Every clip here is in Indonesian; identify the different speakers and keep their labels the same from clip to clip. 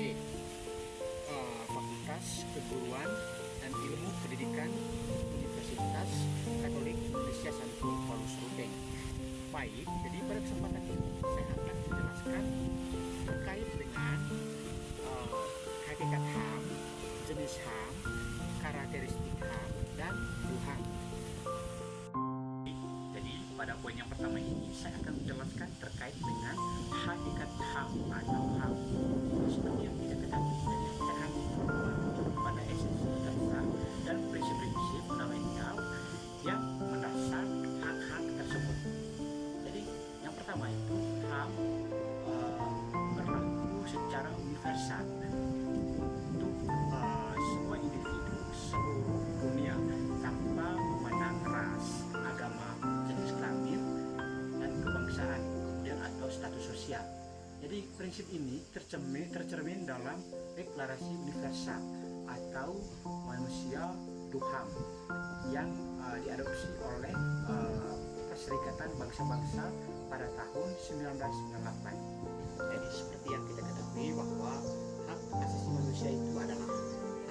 Speaker 1: FKIP, Fakultas Keguruan dan Ilmu Pendidikan Universitas Katolik Indonesia Santo Paulus Ruteng. Baik, jadi pada kesempatan ini saya akan menjelaskan terkait dengan hakikat HAM, jenis HAM, karakteristik HAM, dan HAM. Jadi pada poin yang pertama ini saya akan menjelaskan terkait dengan hakikat HAM atau HAM. Seperti yang kita ketahui dari HAM itu pada esensi dasar dan prinsip-prinsip fundamental yang mendasar hak-hak tersebut. Jadi yang pertama itu HAM berlaku secara universal untuk semua individu seluruh dunia tanpa memandang ras, agama, jenis kelamin, dan kebangsaan dan atau status sosial. Jadi prinsip ini tercermin dalam Deklarasi Universal atau Manusia HAM yang diadopsi oleh Perserikatan Bangsa-Bangsa pada tahun 1998. Jadi seperti yang kita ketahui bahwa hak asasi manusia itu adalah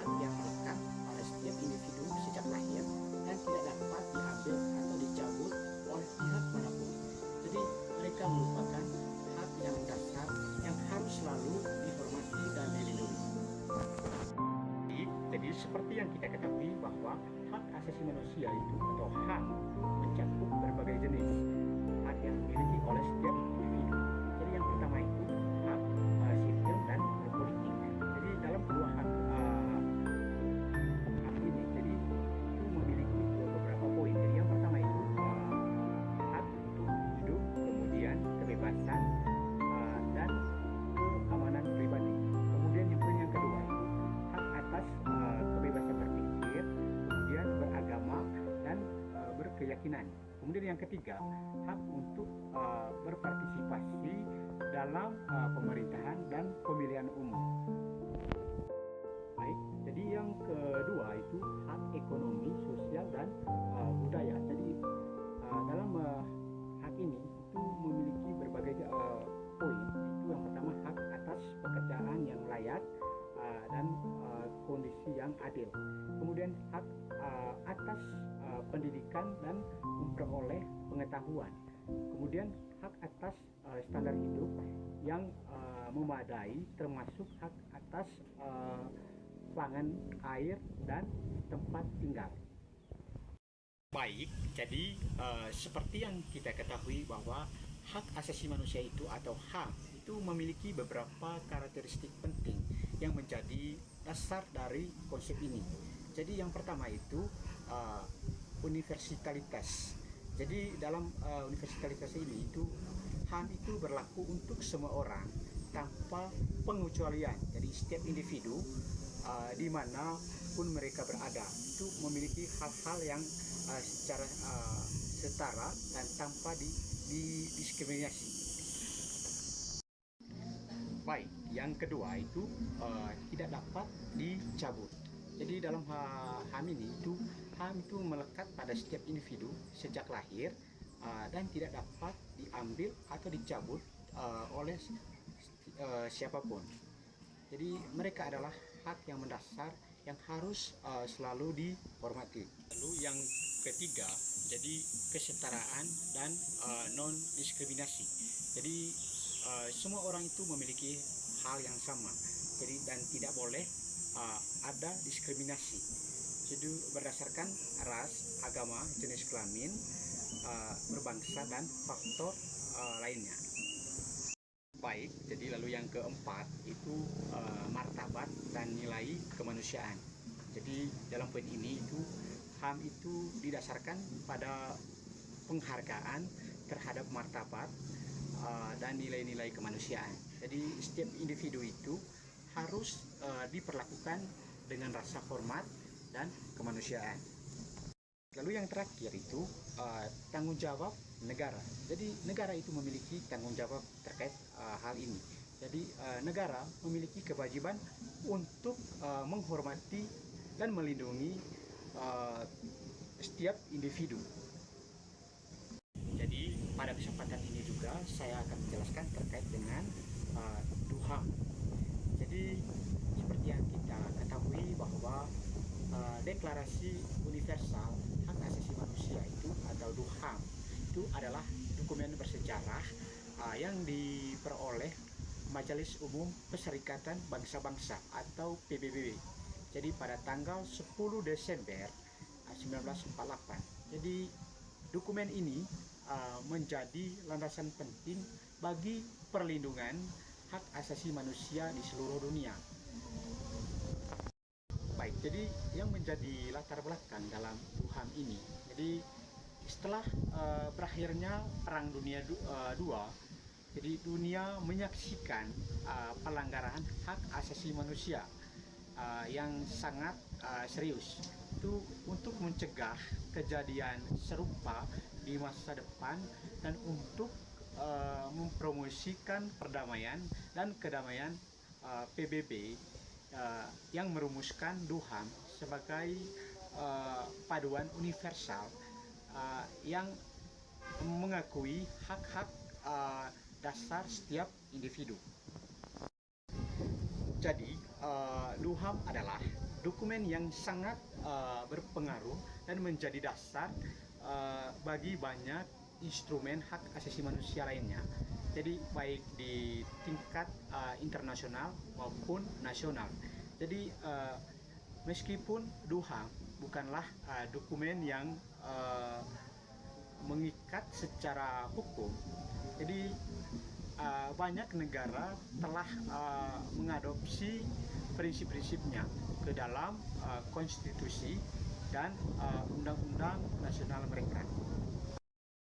Speaker 1: hak yang melekat pada setiap individu sejak lahir dan tidak dapat diambil atau dicabut oleh pihak manapun. Jadi mereka merupakan hak yang dasar yang harus selalu dihormati dan dilindungi. Jadi seperti yang kita ketahui bahwa hak asasi manusia itu atau HAM mencakup berbagai jenis hak yang dimiliki oleh setiap individu. Jadi yang pertama itu hak sipil dan berpolitik. Jadi dalam kedua hak ini, jadi itu memiliki beberapa poin. Jadi yang pertama itu hak untuk hidup, kemudian kebebasan dan keamanan pribadi. Kemudian yang poin yang kedua itu hak atas kebebasan berpikir, kemudian beragama dan berkeyakinan. Kemudian yang ketiga, hak untuk berpartisipasi dalam pemerintahan dan pemilihan umum. Baik, jadi yang kedua itu hak ekonomi, sosial dan budaya. Jadi dalam hak ini itu memiliki berbagai poin. Itu yang pertama hak atas pekerjaan yang layak dan kondisi yang adil. Kemudian hak atas pendidikan dan memperoleh pengetahuan. Kemudian hak atas standar hidup yang memadai, termasuk hak atas pangan, air, dan tempat tinggal. Baik, jadi seperti yang kita ketahui bahwa hak asasi manusia itu atau HAM itu memiliki beberapa karakteristik penting yang menjadi dasar dari konsep ini. Jadi yang pertama itu universalitas. Jadi dalam universalitas ini itu HAM itu berlaku untuk semua orang tanpa pengecualian. Jadi setiap individu dimanapun mereka berada itu memiliki hal-hal yang secara setara dan tanpa didiskriminasi. Baik, yang kedua itu tidak dapat dicabut. Jadi dalam HAM ini itu HAM itu melekat pada setiap individu sejak lahir dan tidak dapat diambil atau dicabut oleh siapapun. Jadi mereka adalah hak yang mendasar yang harus selalu dihormati. Lalu yang ketiga, jadi kesetaraan dan non diskriminasi. Jadi semua orang itu memiliki hal yang sama. Jadi dan tidak boleh ada diskriminasi. Jadi berdasarkan ras, agama, jenis kelamin, berbangsa dan faktor lainnya. Baik, jadi lalu yang keempat itu martabat dan nilai kemanusiaan. Jadi dalam poin ini itu HAM itu didasarkan pada penghargaan terhadap martabat dan nilai-nilai kemanusiaan. Jadi setiap individu itu harus diperlakukan dengan rasa hormat dan kemanusiaan. Lalu yang terakhir itu tanggung jawab negara. Jadi negara itu memiliki tanggung jawab terkait hal ini. Jadi negara memiliki kewajiban untuk menghormati dan melindungi setiap individu. Jadi pada kesempatan ini juga saya akan menjelaskan terkait dengan HAM. Jadi Jadi seperti yang kita ketahui bahwa Deklarasi Universal Hak Asasi Manusia itu atau DUHAM itu adalah dokumen bersejarah yang diperoleh Majelis Umum Perserikatan Bangsa-Bangsa atau PBB. Jadi pada tanggal 10 Desember 1948. Jadi dokumen ini menjadi landasan penting bagi perlindungan hak asasi manusia di seluruh dunia. Baik, jadi yang menjadi latar belakang dalam DUHAM ini, jadi setelah berakhirnya Perang Dunia II, jadi dunia menyaksikan pelanggaran hak asasi manusia yang sangat serius. Itu untuk mencegah kejadian serupa di masa depan dan untuk mempromosikan perdamaian dan kedamaian PBB yang merumuskan DUHAM sebagai paduan universal yang mengakui hak-hak dasar setiap individu. Jadi DUHAM adalah dokumen yang sangat berpengaruh dan menjadi dasar bagi banyak instrumen hak asasi manusia lainnya. Jadi baik di tingkat internasional maupun nasional. Jadi meskipun DUHAM bukanlah dokumen yang mengikat secara hukum, jadi banyak negara telah mengadopsi prinsip-prinsipnya ke dalam konstitusi dan undang-undang nasional mereka.